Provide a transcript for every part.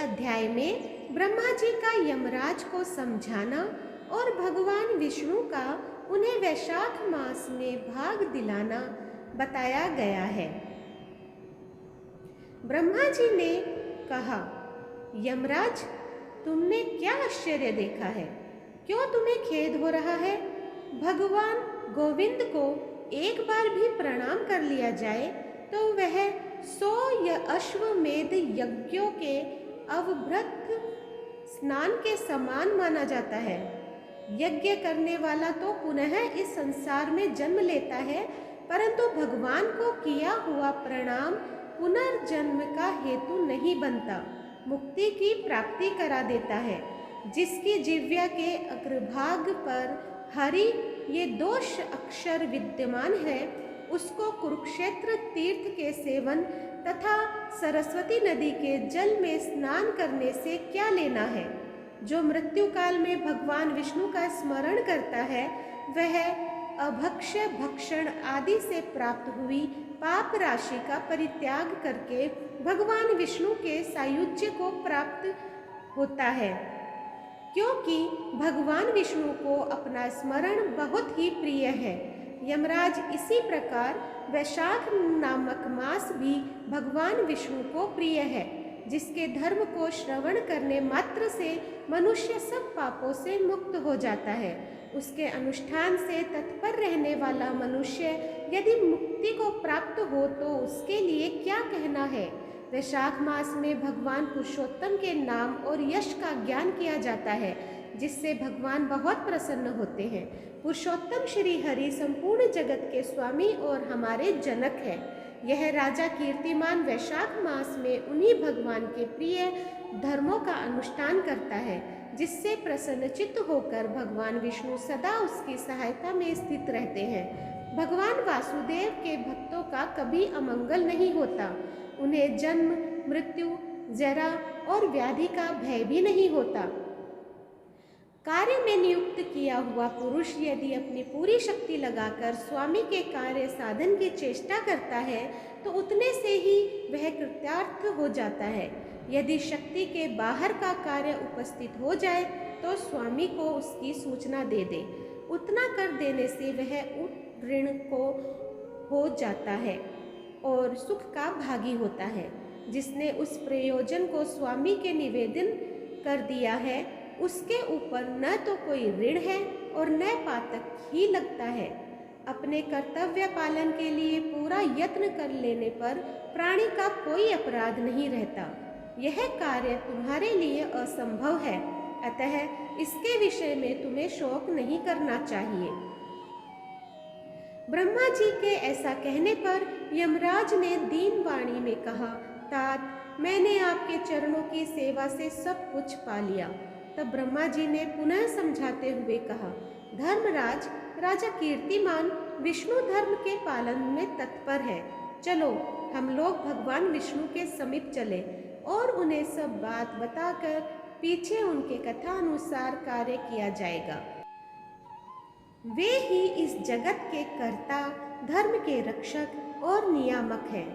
अध्याय में ब्रह्मा जी का यमराज को समझाना और भगवान विष्णु का उन्हें वैशाख मास में भाग दिलाना बताया गया है। ब्रह्मा जी ने कहा, यमराज, तुमने क्या आश्चर्य देखा है? क्यों तुम्हें खेद हो रहा है? भगवान गोविंद को एक बार भी प्रणाम कर लिया जाए तो वह 100 अश्वमेध यज्ञों के अवभृत स्नान के समान माना जाता है। यज्ञ करने वाला तो पुनः इस संसार में जन्म लेता है, परंतु भगवान को किया हुआ प्रणाम पुनर्जन्म का हेतु नहीं बनता, मुक्ति की प्राप्ति करा देता है। जिसकी जिह्वा के अग्रभाग पर हरि ये 2 अक्षर विद्यमान है, उसको कुरुक्षेत्र तीर्थ के सेवन तथा सरस्वती नदी के जल में स्नान करने से क्या लेना है? जो मृत्यु काल में भगवान विष्णु का स्मरण करता है, वह अभक्ष्य भक्षण आदि से प्राप्त हुई पाप राशि का परित्याग करके भगवान विष्णु के सायुज्य को प्राप्त होता है, क्योंकि भगवान विष्णु को अपना स्मरण बहुत ही प्रिय है। यमराज, इसी प्रकार वैशाख नामक मास भी भगवान विष्णु को प्रिय है, जिसके धर्म को श्रवण करने मात्र से मनुष्य सब पापों से मुक्त हो जाता है। उसके अनुष्ठान से तत्पर रहने वाला मनुष्य यदि मुक्ति को प्राप्त हो तो उसके लिए क्या कहना है। वैशाख मास में भगवान पुरुषोत्तम के नाम और यश का ज्ञान किया जाता है, जिससे भगवान बहुत प्रसन्न होते हैं। पुरुषोत्तम श्री हरि संपूर्ण जगत के स्वामी और हमारे जनक है। यह राजा कीर्तिमान वैशाख मास में उन्हीं भगवान के प्रिय धर्मों का अनुष्ठान करता है, जिससे प्रसन्नचित्त होकर भगवान विष्णु सदा उसकी सहायता में स्थित रहते हैं। भगवान वासुदेव के भक्तों का कभी अमंगल नहीं होता। उन्हें जन्म, मृत्यु, जरा और व्याधि का भय भी नहीं होता। कार्य में नियुक्त किया हुआ पुरुष यदि अपनी पूरी शक्ति लगाकर स्वामी के कार्य साधन की चेष्टा करता है तो उतने से ही वह कृतार्थ हो जाता है। यदि शक्ति के बाहर का कार्य उपस्थित हो जाए तो स्वामी को उसकी सूचना दे दे। उतना कर देने से वह उत ऋण को हो जाता है और सुख का भागी होता है। जिसने उस प्रयोजन को स्वामी के निवेदन कर दिया है, उसके ऊपर न तो कोई ऋण है और न पातक ही लगता है। अपने कर्तव्य पालन के लिए पूरा यत्न कर लेने पर प्राणी का कोई अपराध नहीं रहता। यह कार्य तुम्हारे लिए असंभव है, अतः इसके विषय में तुम्हें शोक नहीं करना चाहिए। ब्रह्मा जी के ऐसा कहने पर यमराज ने दीन वाणी में कहा, तात, मैंने आपके चरणों की सेवा से सब कुछ पा लिया। तब ब्रह्मा जी ने पुनः समझाते हुए कहा, धर्मराज, राजा कीर्तिमान विष्णु धर्म के पालन में तत्पर है। चलो हम लोग भगवान विष्णु के समीप चले और उन्हें सब बात बताकर पीछे उनके कथा अनुसार कार्य किया जाएगा। वे ही इस जगत के कर्ता, धर्म के रक्षक और नियामक हैं।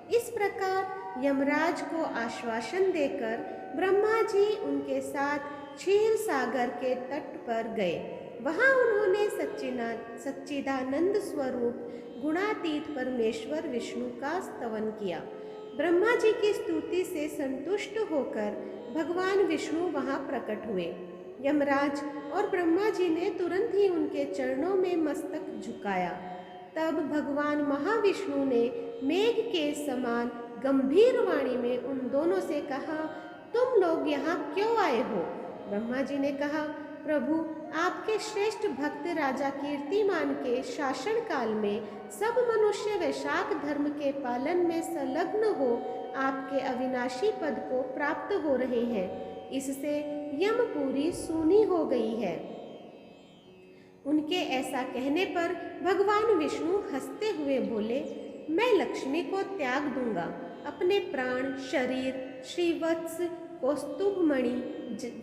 इस प्रकार यमराज को आश्वासन देकर ब्रह्मा जी उनके साथ क्षीर सागर के तट पर गए। वहां उन्होंने सच्चिदानंद स्वरूप गुणातीत परमेश्वर विष्णु का स्तवन किया। ब्रह्मा जी की स्तुति से संतुष्ट होकर भगवान विष्णु वहां प्रकट हुए। यमराज और ब्रह्मा जी ने तुरंत ही उनके चरणों में मस्तक झुकाया। तब भगवान महाविष्णु ने मेघ के समान गंभीर वाणी में उन दोनों से कहा, तुम लोग यहाँ क्यों आए हो? ब्रह्मा जी ने कहा, प्रभु, आपके श्रेष्ठ भक्त राजा कीर्तिमान के शासन काल में सब मनुष्य वैशाख धर्म के पालन में संलग्न हो आपके अविनाशी पद को प्राप्त हो रहे हैं। इससे यमपुरी सूनी हो गई है। उनके ऐसा कहने पर भगवान विष्णु हंसते हुए बोले, मैं लक्ष्मी को त्याग दूंगा। अपने प्राण, शरीर, श्रीवत्स, कौस्तुभमणि,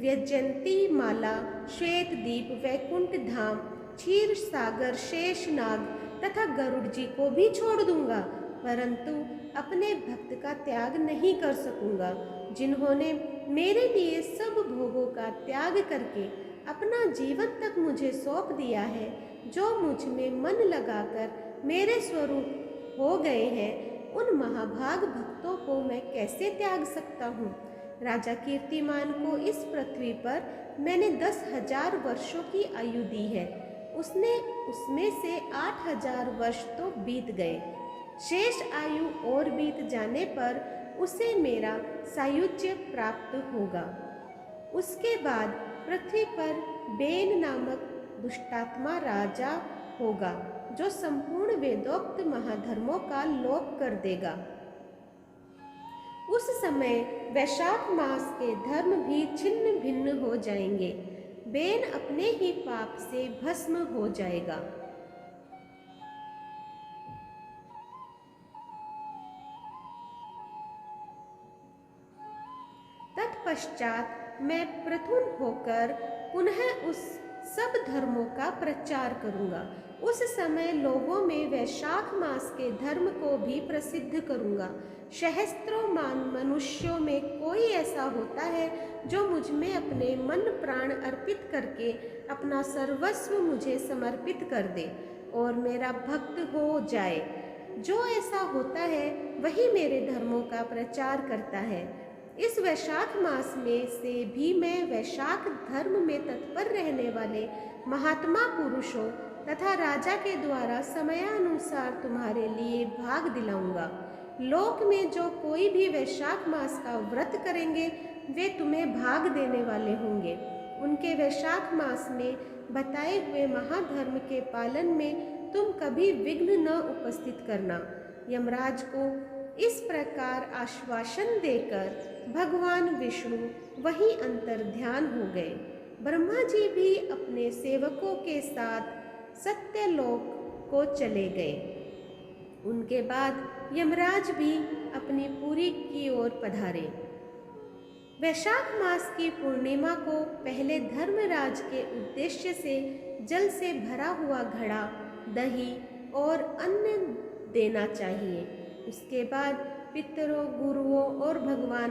व्यजंती माला, श्वेत दीप, वैकुंठ धाम, क्षीर सागर, शेषनाग तथा गरुड़ जी को भी छोड़ दूंगा, परंतु अपने भक्त का त्याग नहीं कर सकूंगा, जिन्होंने मेरे लिए सब भोगों का त्याग करके अपना जीवन तक मुझे सौंप दिया है, जो मुझ में मन लगाकर मेरे स्वरूप हो गए हैं, उन महाभाग भक्तों को मैं कैसे त्याग सकता हूँ। राजा कीर्तिमान को इस पृथ्वी पर मैंने 10,000 वर्षों की आयु दी है। उसमें से 8,000 वर्ष तो बीत गए। शेष आयु और बीत जाने पर उसे मेरा सायुज्य प्राप्त होगा। उसके बाद पृथ्वी पर बेन नामक दुष्टात्मा राजा होगा, जो संपूर्ण वेदोक्त महाधर्मों का लोप कर देगा। उस समय वैशाख मास के धर्म भी छिन्न भिन्न हो जाएंगे। बेन अपने ही पाप से भस्म हो जाएगा। तत्पश्चात मैं प्रथुन होकर पुनः उस सब धर्मों का प्रचार करूंगा। उस समय लोगों में वैशाख मास के धर्म को भी प्रसिद्ध करूंगा। सहस्त्रों मनुष्यों में कोई ऐसा होता है जो मुझ में अपने मन प्राण अर्पित करके अपना सर्वस्व मुझे समर्पित कर दे और मेरा भक्त हो जाए। जो ऐसा होता है वही मेरे धर्मों का प्रचार करता है। इस वैशाख मास में से भी मैं वैशाख धर्म में तत्पर रहने वाले महात्मा पुरुषों तथा राजा के द्वारा समयानुसार तुम्हारे लिए भाग दिलाऊंगा। लोक में जो कोई भी वैशाख मास का व्रत करेंगे वे तुम्हें भाग देने वाले होंगे। उनके वैशाख मास में बताए हुए महाधर्म के पालन में तुम कभी विघ्न न उपस्थित करना। यमराज को इस प्रकार आश्वासन देकर भगवान विष्णु वहीं अंतर्ध्यान हो गए। ब्रह्मा जी भी अपने सेवकों के साथ सत्यलोक को चले गए। उनके बाद यमराज भी अपनी पुरी की ओर पधारे। वैशाख मास की पूर्णिमा को पहले धर्मराज के उद्देश्य से जल से भरा हुआ घड़ा, दही और अन्न देना चाहिए। उसके बाद पितरों, गुरुओं और भगवान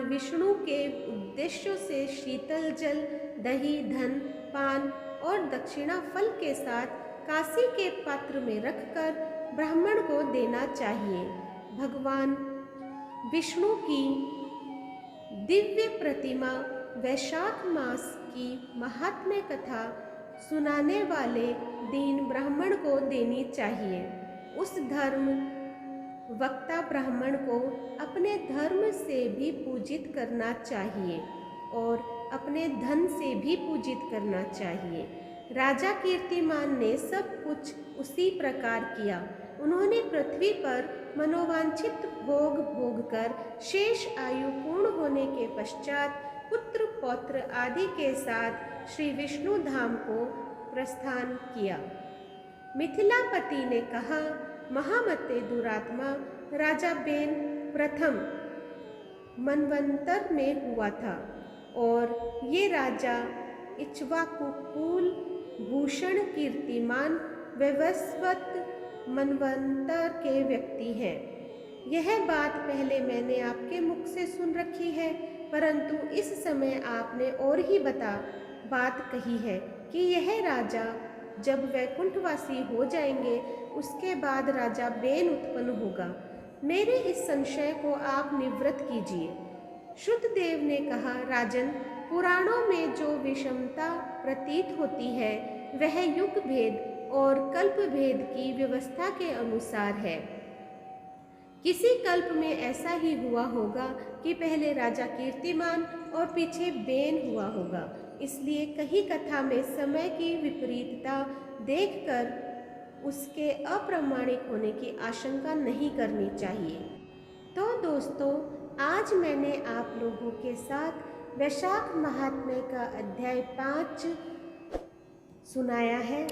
विष्णु के उद्देश्यों से शीतल जल, दही, धन, पान और दक्षिणा फल के साथ कांसी के पात्र में रखकर ब्राह्मण को देना चाहिए। भगवान विष्णु की दिव्य प्रतिमा वैशाख मास की महात्म्य कथा सुनाने वाले दीन ब्राह्मण को देनी चाहिए। उस धर्म वक्ता ब्राह्मण को अपने धर्म से भी पूजित करना चाहिए और अपने धन से भी पूजित करना चाहिए। राजा कीर्तिमान ने सब कुछ उसी प्रकार किया। उन्होंने पृथ्वी पर मनोवांछित भोग कर शेष आयु पूर्ण होने के पश्चात पुत्र पौत्र आदि के साथ श्री विष्णु धाम को प्रस्थान किया। मिथिलापति ने कहा, महामते दुरात्मा राजा बेन प्रथम मनवंतर में हुआ था और ये राजा इक्ष्वाकु कुल भूषण कीर्तिमान वैवस्वत मनवंतर के व्यक्ति हैं। यह बात पहले मैंने आपके मुख से सुन रखी है, परंतु इस समय आपने और ही बात कही है कि यह राजा जब वैकुंठवासी हो जाएंगे उसके बाद राजा बेन उत्पन्न होगा। मेरे इस संशय को आप निवृत्त कीजिए। शुद्धदेव ने कहा, राजन, पुराणों में जो विषमता प्रतीत होती है वह युग भेद और कल्प भेद की व्यवस्था के अनुसार है। किसी कल्प में ऐसा ही हुआ होगा कि पहले राजा कीर्तिमान और पीछे बेन हुआ होगा। इसलिए कहीं कथा में समय की विपरीतता देखकर उसके अप्रामाणिक होने की आशंका नहीं करनी चाहिए। तो दोस्तों, आज मैंने आप लोगों के साथ वैशाख महात्म्य का अध्याय 5 सुनाया है।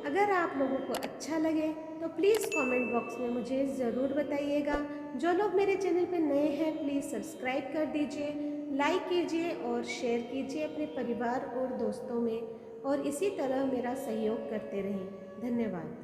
अगर आप लोगों को अच्छा लगे तो प्लीज़ कमेंट बॉक्स में मुझे ज़रूर बताइएगा। जो लोग मेरे चैनल पर नए हैं प्लीज़ सब्सक्राइब कर दीजिए, लाइक कीजिए और शेयर कीजिए अपने परिवार और दोस्तों में, और इसी तरह मेरा सहयोग करते रहें। धन्यवाद।